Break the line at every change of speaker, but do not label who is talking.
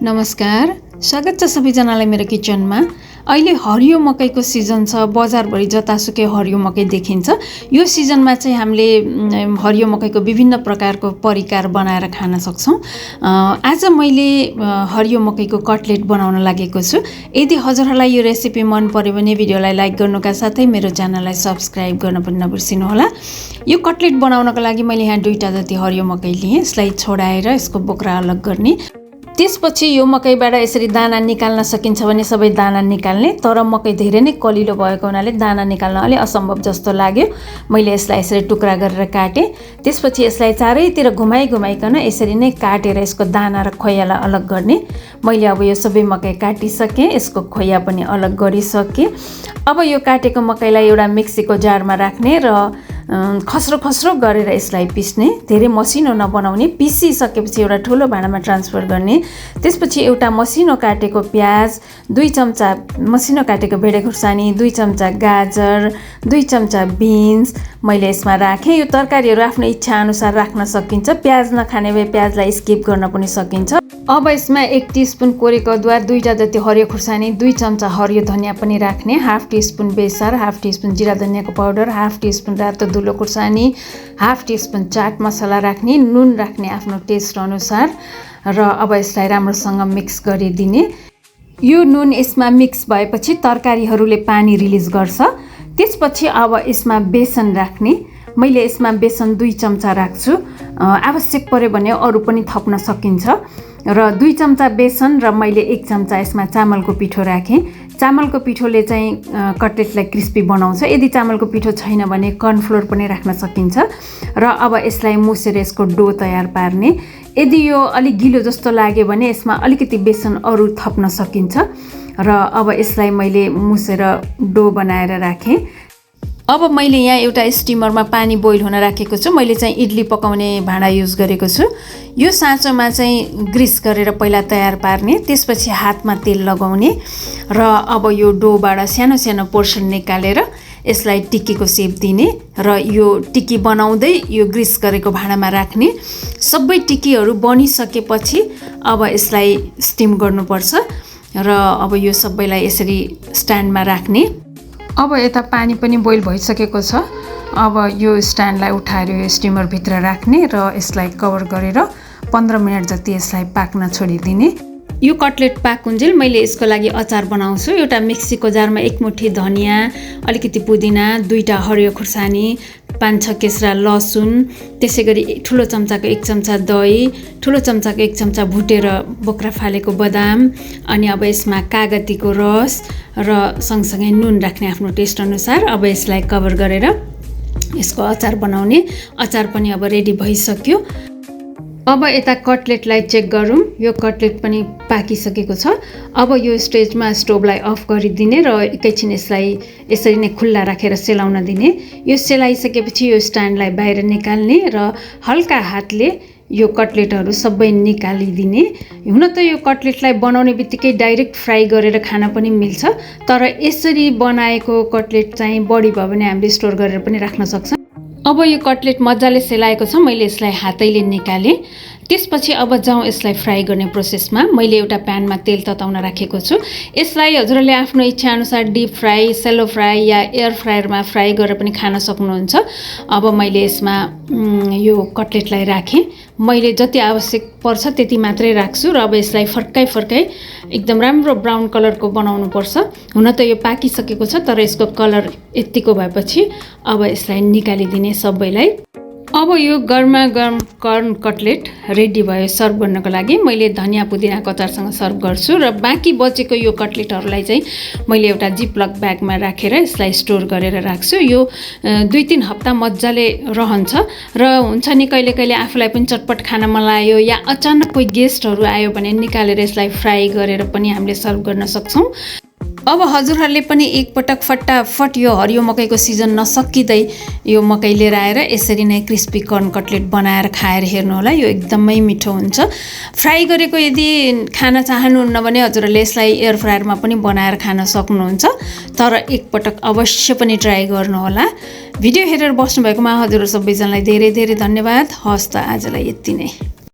नमस्कार, स्वागत छ सबैजनालाई मेरो किचनमा। अहिले हरियो मकैको सिजन छ, बजारभरि जतासुकै हरियो मकै देखिन्छ। यो सिजनमा चाहिँ हामीले हरियो मकैको विभिन्न प्रकारको परिकार बनाएर खान सक्छौँ। आज मैले हरियो मकैको कटलेट बनाउन लागेको छु। यदि हजुरहरूलाई यो रेसिपी मन पर्यो भने भिडियोलाई लाइक गर्नुका साथै मेरो च्यानललाई सब्स्क्राइब गर्न पनि नबिर्सिनुहोला। यो कटलेट बनाउनको लागि मैले यहाँ 2टा जति हरियो मकै लिएँ। यसलाई छोडाएर यसको बोक्रा अलग गर्ने। त्यसपछि यो मकैबाट यसरी दाना निकाल्न सकिन्छ भने सबै दाना निकाल्ने, तर मकै धेरै नै कलिलो भएको हुनाले दाना निकाल्न अलि असम्भव जस्तो लाग्यो। मैले यसलाई यसरी टुक्रा गरेर काटेँ। त्यसपछि यसलाई चारैतिर घुमाइकन यसरी नै काटेर यसको दाना र खोयालाई अलग गर्ने। मैले अब यो सबै मकै काटिसकेँ, यसको खोया पनि अलग गरिसकेँ। अब यो काटेको मकैलाई एउटा मिक्सीको जारमा राख्ने र खस्रो गरेर यसलाई पिस्ने। धेरै मसिनो नबनाउने। पिसिसकेपछि एउटा ठुलो भाँडामा ट्रान्सफर गर्ने। त्यसपछि एउटा मसिनो काटेको प्याज, 2 चम्चा मसिनो काटेको भेडे खुर्सानी, 2 चम्चा गाजर, 2 चम्चा बिन्स मैले यसमा राखेँ। यो तरकारीहरू आफ्नो इच्छा अनुसार राख्न सकिन्छ। प्याज नखाने भए प्याजलाई स्किप गर्न पनि सकिन्छ। अब यसमा 1 टिस्पुन कोरेको अदुवा, 2टा जति हरियो खुर्सानी, 2 चम्चा हरियो धनियाँ पनि राख्ने, 1/2 टिस्पुन बेसार, 1/2 टिस्पुन जिरा धनियाँको पाउडर, 1/2 टिस्पुन रातो धुलो खुर्सानी, 1/2 टिस्पुन चाट मसला राख्ने, नुन राख्ने आफ्नो टेस्ट अनुसार र अब यसलाई राम्रोसँग मिक्स गरिदिने। यो नुन यसमा मिक्स भएपछि तरकारीहरूले पानी रिलिज गर्छ। त्यसपछि अब यसमा बेसन राख्ने। मैले यसमा बेसन 2 चम्चा राख्छु। आवश्यक पर्यो भने अरू पनि थप्न सकिन्छ। र 2 चम्चा बेसन र मैले 1 चम्चा यसमा चामलको पिठो राखेँ। चामलको पिठोले चाहिँ कटलेटलाई क्रिस्पी बनाउँछ। यदि चामलको पिठो छैन भने कर्नफ्लोर पनि राख्न सकिन्छ। र अब यसलाई मुसेर यसको डो तयार पार्ने। यदि यो अलिक गिलो जस्तो लाग्यो भने यसमा अलिकति बेसन अरू थप्न सकिन्छ। र अब यसलाई मैले मुसेर डो बनाएर राखेँ। अब मैले यहाँ एउटा स्टिमरमा पानी बोइल हुन राखेको छु। मैले चाहिँ इडली पकाउने भाँडा युज गरेको छु। यो साँचोमा चाहिँ ग्रिस गरेर पहिला तयार पार्ने, त्यसपछि हातमा तेल लगाउने र अब यो डोबाट सानो सानो पोर्सन निकालेर यसलाई टिक्कीको सेप दिने र यो टिक्की बनाउँदै यो ग्रिस गरेको भाँडामा राख्ने। सबै टिक्कीहरू बनिसकेपछि अब यसलाई स्टिम गर्नुपर्छ र अब यो सबैलाई यसरी स्ट्यान्डमा राख्ने। अब यता पानी पनि बोइल भइसकेको छ। अब यो स्ट्यान्डलाई उठाएर यो स्टिमरभित्र राख्ने र यसलाई कभर गरेर 15 मिनट जति यसलाई पाक्न छोडिदिने। यो कटलेट पाकुन्जेल मैले यसको लागि अचार बनाउँछु। एउटा मिक्सीको जारमा 1 मुठी धनियाँ, अलिकति पुदिना, 2टा हरियो खुर्सानी, 5-6 केस्रा लसुन, त्यसै गरी ठुलो चम्चाको 1 चम्चा दही, ठुलो चम्चाको 1 चम्चा भुटेर बोक्रा फालेको बदाम, अनि अब यसमा कागतीको रस र सँगसँगै नुन राख्ने आफ्नो टेस्ट अनुसार। अब यसलाई कभर गरेर यसको अचार बनाउने। अचार पनि अब रेडी भइसक्यो। अब यता कटलेटलाई चेक गरौँ। यो कटलेट पनि पाकिसकेको छ। अब यो स्टेजमा स्टोभलाई अफ गरिदिने र एकैछिन यसलाई यसरी नै खुल्ला राखेर सेलाउन दिने। यो सेलाइसकेपछि यो स्ट्यान्डलाई बाहिर निकाल्ने र हल्का हातले यो कटलेटहरू सबै निकालिदिने। हुन त यो कटलेटलाई बनाउने बित्तिकै डाइरेक्ट फ्राई गरेर खान पनि मिल्छ, तर यसरी बनाएको कटलेट चाहिँ बढी भयो भने हामीले स्टोर गरेर पनि राख्न सक्छौँ। अब यो कटलेट मजाले सेलाएको छ। मैले यसलाई हातैले निकालेँ। त्यसपछि अब जाउँ यसलाई फ्राई गर्ने प्रोसेसमा। मैले एउटा प्यानमा तेल तताउन राखेको छु। यसलाई हजुरहरूले आफ्नो इच्छा अनुसार डिप फ्राई, सेलो फ्राई या एयर फ्रायरमा फ्राई गरेर पनि खान सक्नुहुन्छ। अब मैले यसमा यो कटलेटलाई राखेँ। मैले जति आवश्यक पर्छ त्यति मात्रै राख्छु र अब यसलाई फर्काइ एकदम राम्रो ब्राउन कलरको बनाउनु पर्छ। हुन त यो पाकिसकेको छ, तर यसको कलर यतिको भएपछि अब यसलाई निकालिदिने सबैलाई। अब यो गर्मा गर्म कर्न कटलेट रेडी भयो सर्भ गर्नको लागि। मैले धनियाँ पुदिनाको अचारसँग सर्भ गर्छु र बाँकी बचेको यो कटलेटहरूलाई चाहिँ मैले एउटा जिपलक ब्यागमा राखेर यसलाई स्टोर गरेर राख्छु। यो 2-3 हप्ता मजाले रहन्छ र हुन्छ नि कहिले आफूलाई पनि चटपट खान मन लाग्यो या अचानक कोही गेस्टहरू आयो भने निकालेर यसलाई फ्राई गरेर पनि हामीले सर्भ गर्न सक्छौँ। अब हजुरहरूले पनि एकपटक फटाफट यो हरियो मकैको सिजन नसकिँदै यो मकै लिएर आएर यसरी नै क्रिस्पी कर्न कटलेट बनाएर खाएर हेर्नुहोला। यो एकदमै मिठो हुन्छ। फ्राई गरेको यदि खान चाहनुहुन्न भने हजुरहरूले यसलाई एयर फ्रायरमा पनि बनाएर खान सक्नुहुन्छ, तर एकपटक अवश्य पनि ट्राई गर्नुहोला। भिडियो हेरेर बस्नुभएकोमा हजुर सबैजनालाई धेरै धेरै धन्यवाद। हस् त आजलाई यति नै।